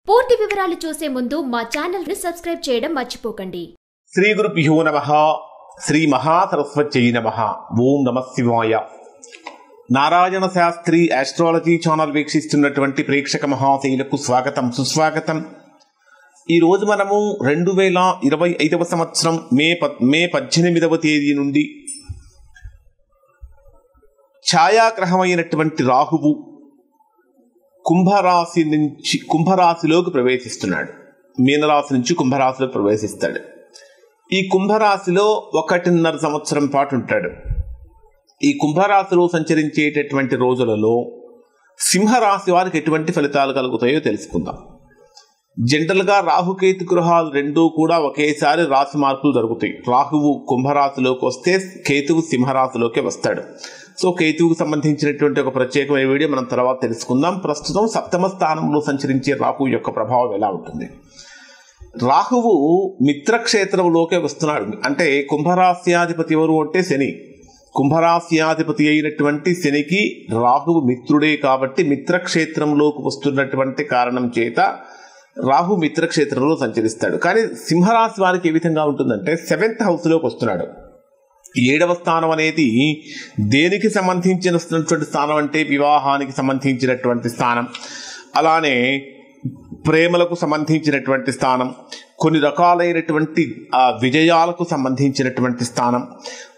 పూర్తి వివరాలు చూసే ముందు మా ఛానల్ ని సబ్స్క్రైబ్ చేయడం మర్చిపోకండి. శ్రీ గురుభ్యో నమః. శ్రీ మహాసరస్వత్యై నమః. ఓం నమః శివాయ. నారాయణ శాస్త్రి ఆస్ట్రాలజీ ఛానల్ వీక్షిస్తున్నటువంటి ప్రేక్షక మహాశైలకు స్వాగతం, సుస్వాగతం. ఈరోజు మనము 2025 సంవత్సరం మే 18వ తేదీ నుండి ఛాయాగ్రహమైనటువంటి రాహువు కుంభరాశిలోకి ప్రవేశిస్తున్నాడు. మీనరాశి నుంచి కుంభరాశిలోకి ప్రవేశిస్తాడు. ఈ కుంభరాశిలో 1.5 సంవత్సరం పాటు ఉంటాడు. ఈ కుంభరాశిలో సంచరించేటటువంటి రోజులలో సింహరాశి వారికి ఎటువంటి ఫలితాలు కలుగుతాయో తెలుసుకుందాం. జనరల్గా రాహుకేతు గ్రహాలు రెండూ కూడా ఒకేసారి రాశి మార్పులు జరుగుతాయి. రాహువు కుంభరాశిలోకి వస్తే కేతువు సింహరాశిలోకి వస్తాడు. సో కేతువుకు సంబంధించినటువంటి ఒక ప్రత్యేకమైన వీడియో మనం తర్వాత తెలుసుకుందాం. ప్రస్తుతం 7వ స్థానంలో సంచరించే రాహువు యొక్క ప్రభావం ఎలా ఉంటుంది? రాహువు మిత్రక్షేత్రంలోకి వస్తున్నాడు. అంటే కుంభరాశ్యాధిపతి ఎవరు అంటే శని. కుంభరాశ్యాధిపతి అయినటువంటి శనికి రాహువు మిత్రుడే కాబట్టి మిత్రక్షేత్రంలోకి వస్తున్నటువంటి కారణం చేత రాహు మిత్రక్షేత్రంలో సంచరిస్తాడు. కానీ సింహరాశి వారికి ఏ విధంగా ఉంటుందంటే 7th హౌస్లోకి వస్తున్నాడు. 7వ స్థానం అనేది దేనికి సంబంధించినటువంటి స్థానం అంటే వివాహానికి సంబంధించినటువంటి స్థానం, అలానే ప్రేమలకు సంబంధించినటువంటి స్థానం, కొన్ని రకాలైనటువంటి విజయాలకు సంబంధించినటువంటి స్థానం,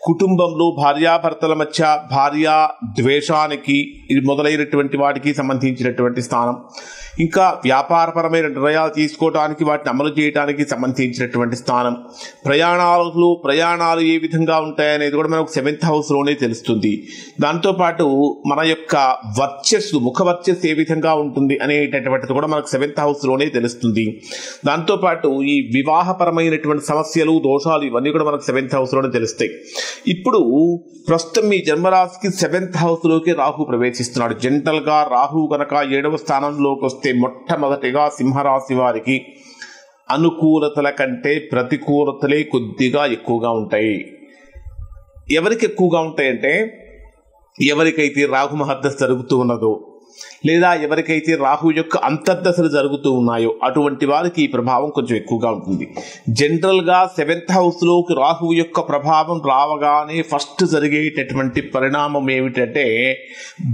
కుటుంబంలో భార్యాభర్తల మధ్య భార్యా ద్వేషానికి మొదలైనటువంటి వాటికి సంబంధించినటువంటి స్థానం, ఇంకా వ్యాపారపరమైన నిర్ణయాలు తీసుకోవడానికి వాటిని అమలు చేయడానికి సంబంధించినటువంటి స్థానం, ప్రయాణాలు ఏ విధంగా ఉంటాయనేది కూడా మనకు 7th హౌస్లోనే తెలుస్తుంది. దాంతోపాటు మన యొక్క ముఖ వర్చస్సు ఏ విధంగా ఉంటుంది అనేటటువంటిది కూడా మనకు 7th హౌస్లోనే తెలుస్తుంది. దాంతోపాటు ఈ వివాహపరమైనటువంటి సమస్యలు, దోషాలు ఇవన్నీ కూడా మనకు 7th హౌస్లోనే తెలుస్తాయి. ఇప్పుడు ప్రస్తుతం మీ జన్మరాశికి 7th హౌస్లోకి రాహు ప్రవేశిస్తున్నాడు. జనరల్గా రాహు కనుక 7వ స్థానంలోకి వస్తే మొట్టమొదటిగా సింహరాశి వారికి అనుకూలతల కంటే ప్రతికూలతలే కొద్దిగా ఎక్కువగా ఉంటాయి. ఎవరికి ఎక్కువగా ఉంటాయంటే ఎవరికైతే రాహు మహర్దశ జరుగుతూ ఉన్నదో లేదా ఎవరికైతే రాహు యొక్క అంతర్దశలు జరుగుతూ ఉన్నాయో అటువంటి వారికి ఈ ప్రభావం కొంచెం ఎక్కువగా ఉంటుంది. జనరల్గా 7th హౌస్లోకి రాహు యొక్క ప్రభావం రావగానే ఫస్ట్ జరిగేటటువంటి పరిణామం ఏమిటంటే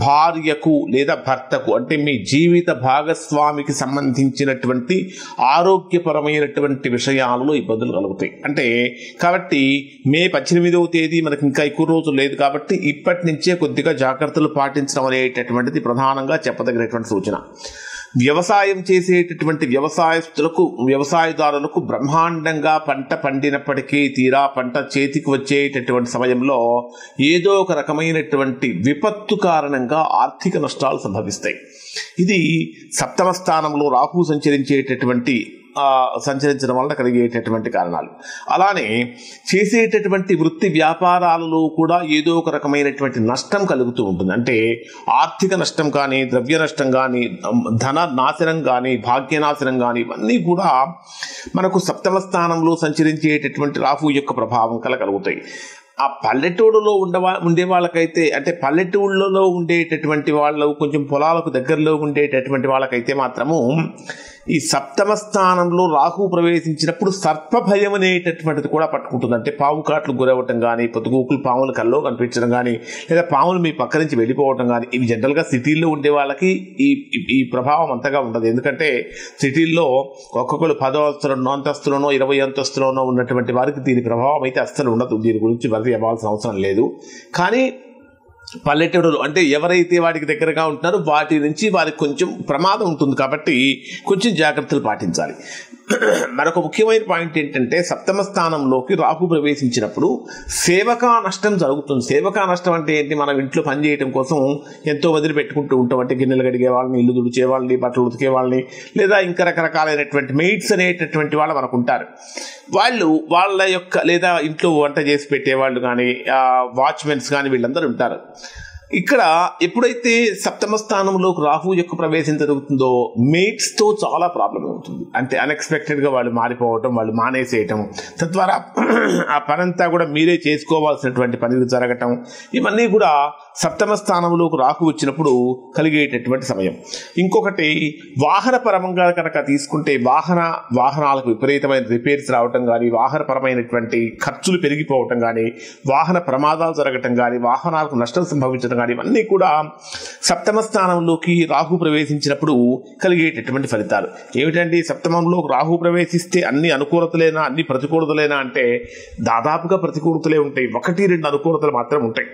భార్యకు లేదా భర్తకు అంటే మీ జీవిత భాగస్వామికి సంబంధించినటువంటి ఆరోగ్యపరమైనటువంటి విషయాలలో ఇబ్బందులు కలుగుతాయి. కాబట్టి మే 18వ తేదీ మనకి ఇంకా ఎక్కువ రోజులు లేదు కాబట్టి ఇప్పటి నుంచే కొద్దిగా జాగ్రత్తలు పాటించడం అనేటటువంటిది ప్రధానంగా చెప్పదగినటువంటి సూచన. వ్యవసాయం చేసేటటువంటి వ్యవసాయదారులకు బ్రహ్మాండంగా పంట పండినప్పటికీ తీరా పంట చేతికి వచ్చేటటువంటి సమయంలో ఏదో ఒక రకమైనటువంటి విపత్తు కారణంగా ఆర్థిక నష్టాలు సంభవిస్తాయి. ఇది 7వ స్థానంలో రాహు సంచరించడం వల్ల కలిగేటటువంటి కారణాలు. అలానే చేసేటటువంటి వృత్తి వ్యాపారాలలో కూడా ఏదో ఒక రకమైనటువంటి నష్టం కలుగుతూ ఉంటుంది. అంటే ఆర్థిక నష్టం కానీ, ద్రవ్య నష్టం కానీ, ధన నాశనం కానీ, భాగ్యనాశనం కానీ ఇవన్నీ కూడా మనకు 7వ స్థానంలో సంచరించేటటువంటి రాహు యొక్క ప్రభావం కలుగుతాయి. ఆ పల్లెటూరులో ఉండే వాళ్ళకైతే అంటే పల్లెటూళ్ళలో ఉండేటటువంటి వాళ్ళు కొంచెం పొలాలకు దగ్గరలో ఉండేటటువంటి వాళ్ళకైతే మాత్రము ఈ 7వ స్థానంలో రాహు ప్రవేశించినప్పుడు సర్ప భయం అనేటటువంటిది కూడా పట్టుకుంటుంది. అంటే పాము కాట్లు గురవటం కానీ, పొద్దుగూకులు పాములు కల్లో కనిపించడం కానీ, లేదా పాములు మీ పక్క నుంచి వెళ్ళిపోవటం కానీ, ఇవి జనరల్గా సిటీల్లో ఉండే వాళ్ళకి ఈ ప్రభావం అంతగా ఉండదు. ఎందుకంటే సిటీల్లో ఒక్కొక్కరు 10వ అంతస్తులోనో 20 అంతస్తులోనో ఉన్నటువంటి వారికి దీని ప్రభావం అయితే అస్సలు ఉండదు. దీని గురించి వరి అవ్వాల్సిన అవసరం లేదు. కానీ పల్లెటూరులు అంటే ఎవరైతే వాటికి దగ్గరగా ఉంటున్నారో వాటి నుంచి వారికి కొంచెం ప్రమాదం ఉంటుంది. కాబట్టి కొంచెం జాగ్రత్తలు పాటించాలి. మరొక ముఖ్యమైన పాయింట్ ఏంటంటే 7వ స్థానంలోకి రాహు ప్రవేశించినప్పుడు సేవకా నష్టం జరుగుతుంది. సేవకా నష్టం అంటే ఏంటి? మనం ఇంట్లో పని చేయడం కోసం ఎంతో మందిని పెట్టుకుంటూ ఉంటాం. అంటే గిన్నెలు కడిగే వాళ్ళని, ఇల్లు తుడిచే వాళ్ళని, బట్టలు ఉతికే వాళ్ళని, లేదా ఇంకా రకరకాలైనటువంటి మెయిడ్స్ అనేటటువంటి వాళ్ళు మనకు ఉంటారు. వాళ్ళ యొక్క లేదా ఇంట్లో వంట చేసి పెట్టేవాళ్ళు కానీ, వాచ్మెన్స్ కానీ వీళ్ళందరూ ఉంటారు. ఇక్కడ ఎప్పుడైతే 7వ స్థానంలోకి రాహు యొక్క ప్రవేశం జరుగుతుందో మెయిట్స్తో చాలా ప్రాబ్లం అవుతుంది. అంటే అన్ఎక్స్పెక్టెడ్గా వాళ్ళు మారిపోవటం, వాళ్ళు మానేసేయటం, తద్వారా ఆ పనంతా కూడా మీరే చేసుకోవాల్సినటువంటి పని జరగటం, ఇవన్నీ కూడా సప్తమ స్థానంలోకి రాహు వచ్చినప్పుడు కలిగేటటువంటి సమయం. ఇంకొకటి వాహన పరంగా కనుక తీసుకుంటే వాహనాలకు విపరీతమైన రిపేర్స్ రావటం కానీ, వాహనపరమైనటువంటి ఖర్చులు పెరిగిపోవటం కానీ, వాహన ప్రమాదాలు జరగటం కానీ, వాహనాలకు నష్టం సంభవించడం కానీ, ఇవన్నీ కూడా సప్తమ స్థానంలోకి రాహు ప్రవేశించినప్పుడు కలిగేటటువంటి ఫలితాలు. ఏమిటండి, సప్తమంలోకి రాహు ప్రవేశిస్తే అన్ని అనుకూలతలేనా, అన్ని ప్రతికూలతలేనా అంటే దాదాపుగా ప్రతికూలతలే ఉంటాయి. 1-2 అనుకూలతలు మాత్రం ఉంటాయి.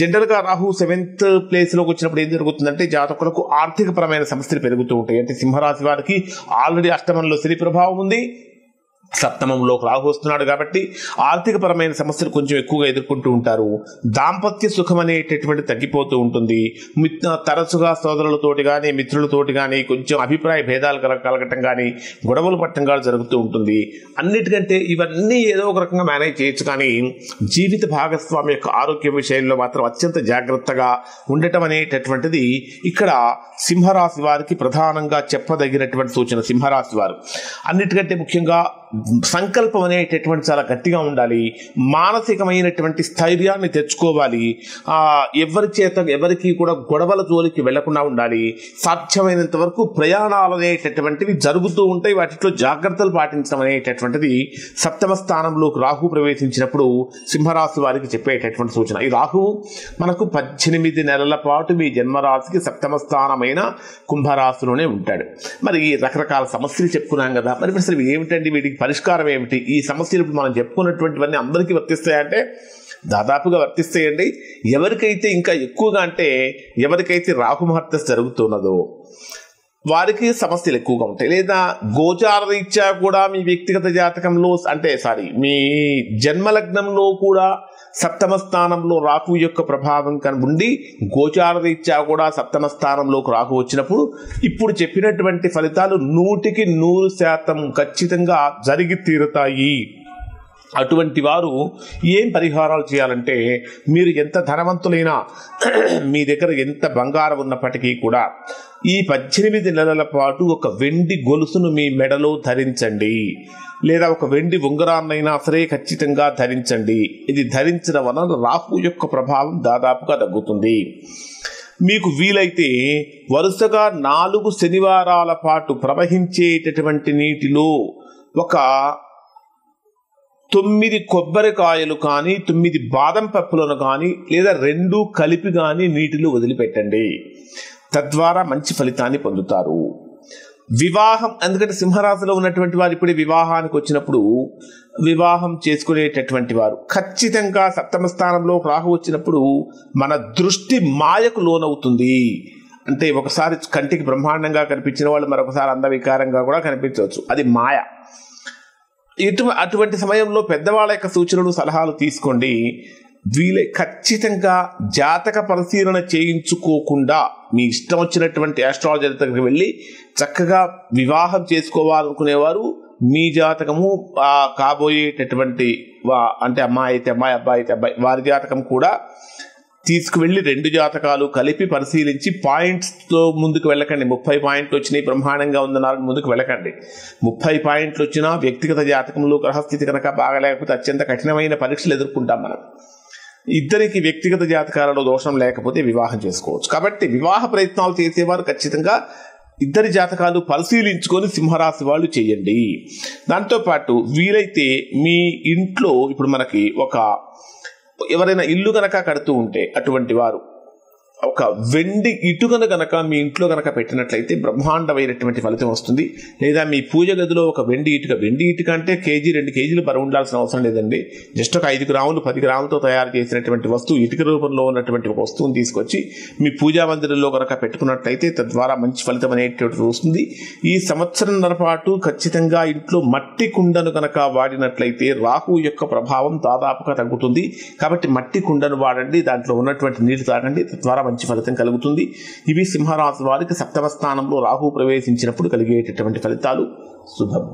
జనరల్గా రాహు 7th ప్లేస్లోకి వచ్చినప్పుడు ఏం జరుగుతుందంటే జాతకులకు ఆర్థిక పరమైన సమస్యలు పెరుగుతూ ఉంటాయి. అంటే సింహరాశి వారికి ఆల్రెడీ అష్టమంలో శని ప్రభావం ఉంది, సప్తమంలోకి రాహు వస్తున్నాడు కాబట్టి ఆర్థిక పరమైన సమస్యలు కొంచెం ఎక్కువగా ఎదుర్కొంటూ ఉంటారు. దాంపత్య సుఖం అనేటటువంటి తగ్గిపోతూ ఉంటుంది. తరచుగా సోదరులతోటి కానీ మిత్రులతోటి కానీ కొంచెం అభిప్రాయ భేదాలు కలగటం కానీ, గొడవలు పట్టడం కానీ జరుగుతూ ఉంటుంది. అన్నిటికంటే ఇవన్నీ ఏదో ఒక రకంగా మేనేజ్ చేయొచ్చు, కానీ జీవిత భాగస్వామి యొక్క ఆరోగ్య విషయంలో మాత్రం అత్యంత జాగ్రత్తగా ఉండటం అనేటటువంటిది ఇక్కడ సింహరాశి వారికి ప్రధానంగా చెప్పదగినటువంటి సూచన. సింహరాశి వారు అన్నిటికంటే ముఖ్యంగా సంకల్పం అనేటటువంటి చాలా గట్టిగా ఉండాలి. మానసికమైనటువంటి స్థైర్యాన్ని తెచ్చుకోవాలి. ఎవరికి కూడా గొడవల జోలికి వెళ్లకుండా ఉండాలి. సాధ్యమైనంత వరకు ప్రయాణాలు అనేటటువంటివి జరుగుతూ ఉంటాయి, వాటిలో జాగ్రత్తలు పాటించడం అనేటటువంటిది సప్తమ స్థానంలోకి రాహు ప్రవేశించినప్పుడు సింహరాశి వారికి చెప్పేటటువంటి సూచన. ఈ రాహు మనకు 18 నెలల పాటు మీ జన్మరాశికి సప్తమ స్థానమైన కుంభరాశిలోనే ఉంటాడు. మరి రకరకాల సమస్యలు చెప్పుకున్నాం కదా, మరి అసలు ఏమిటండి వీటికి పరిష్కారం ఏమిటి? ఈ సమస్యలు ఇప్పుడు మనం చెప్పుకున్నటువంటివన్నీ అందరికీ వర్తిస్తాయంటే దాదాపుగా వర్తిస్తాయండి. ఎవరికైతే ఇంకా ఎక్కువగా అంటే ఎవరికైతే రాహుమహర్దశ జరుగుతున్నదో వారికి సమస్యలు ఎక్కువగా ఉంటాయి. లేదా గోచార రీత్యా కూడా మీ వ్యక్తిగత జాతకంలో మీ జన్మలగ్నంలో కూడా సప్తమ స్థానంలో రాహు యొక్క ప్రభావం ఉండి గోచార రీత్యా కూడా సప్తమ స్థానంలోకి రాహు వచ్చినప్పుడు ఇప్పుడు చెప్పినటువంటి ఫలితాలు 100% ఖచ్చితంగా జరిగి తీరుతాయి. అటువంటి వారు ఏం పరిహారాలు చేయాలంటే, మీరు ఎంత ధనవంతులైనా, మీ దగ్గర ఎంత బంగారం ఉన్నప్పటికీ కూడా ఈ 18 నెలల పాటు ఒక వెండి గొలుసును మీ మెడలో ధరించండి, లేదా ఒక వెండి ఉంగరాన్నైనా సరే ఖచ్చితంగా ధరించండి. ఇది ధరించడం వలన రాహు యొక్క ప్రభావం దాదాపుగా తగ్గుతుంది. మీకు వీలైతే వరుసగా 4 శనివారాల పాటు ప్రవహించేటటువంటి నీటిలో ఒక 9 కొబ్బరికాయలు కానీ 9 బాదం పప్పులను కానీ లేదా 2 కలిపి కానీ నీటిలో వదిలిపెట్టండి. తద్వారా మంచి ఫలితాన్ని పొందుతారు. వివాహం, ఎందుకంటే సింహరాశిలో ఉన్నటువంటి వారు ఇప్పుడే వివాహానికి వచ్చినప్పుడు వివాహం చేసుకునేటటువంటి వారు ఖచ్చితంగా సప్తమ స్థానంలో రాహు వచ్చినప్పుడు మన దృష్టి మాయకు లోనవుతుంది. అంటే ఒకసారి కంటికి బ్రహ్మాండంగా కనిపించిన వాళ్ళు మరొకసారి అందవికారంగా కూడా కనిపించవచ్చు, అది మాయ. అటువంటి సమయంలో పెద్దవాళ్ళ యొక్క సూచనలు సలహాలు తీసుకోండి. ఖచ్చితంగా జాతక పరిశీలన చేయించుకోకుండా మీ ఇష్టం వచ్చినటువంటి ఆస్ట్రాలజర్ దగ్గరికి వెళ్ళి చక్కగా వివాహం చేసుకోవాలనుకునేవారు మీ జాతకము కాబోయేటటువంటి అంటే అమ్మాయి అయితే అమ్మాయి, అబ్బాయి అయితే అబ్బాయి, వారి జాతకం కూడా తీసుకువెళ్ళి 2 జాతకాలు కలిపి పరిశీలించి పాయింట్స్తో ముందుకు వెళ్ళకండి. 30 పాయింట్లు వచ్చినాయి బ్రహ్మాండంగా ఉందన్నారు ముందుకు వెళ్ళకండి. 30 పాయింట్లు వచ్చినా వ్యక్తిగత జాతకంలో గ్రహస్థితి కనుక బాగలేకపోతే అత్యంత కఠినమైన పరీక్షలు ఎదుర్కొంటాం మనం. ఇద్దరికి వ్యక్తిగత జాతకాలలో దోషం లేకపోతే వివాహం చేసుకోవచ్చు. కాబట్టి వివాహ ప్రయత్నాలు చేసేవారు ఖచ్చితంగా ఇద్దరి జాతకాలు పరిశీలించుకొని సింహరాశి వాళ్ళు చేయండి. దాంతోపాటు వీలైతే మీ ఇంట్లో ఇప్పుడు మనకి ఎవరైనా ఇల్లు గనక కడుతూ ఉంటే అటువంటి వారు ఒక వెండి ఇటుకను గనక మీ ఇంట్లో గనక పెట్టినట్లయితే బ్రహ్మాండమైనటువంటి ఫలితం వస్తుంది. లేదా మీ పూజ గదిలో ఒక వెండి ఇటుక అంటే 1-2 కేజీలు బరువు ఉండాల్సిన అవసరం లేదండి. జస్ట్ ఒక 5 గ్రాములు 10 గ్రాములతో తయారు చేసినటువంటి వస్తువు, ఇటుక రూపంలో ఉన్నటువంటి ఒక వస్తువుని తీసుకొచ్చి మీ పూజా మందిరంలో గనక పెట్టుకున్నట్లయితే తద్వారా మంచి ఫలితం అనేటువంటిది వస్తుంది. ఈ సంవత్సరంన్నర పాటు ఖచ్చితంగా ఇంట్లో మట్టి కుండను గనక వాడినట్లయితే రాహు యొక్క ప్రభావం దాదాపుగా తగ్గుతుంది. కాబట్టి మట్టి కుండను వాడండి, దాంట్లో ఉన్నటువంటి నీరు తాగండి, తద్వారా మంచి ఫలితం కలుగుతుంది. ఇవి సింహరాశి వారికి సప్తమ స్థానంలో రాహు ప్రవేశించినప్పుడు కలిగేటటువంటి ఫలితాలు. శుభం.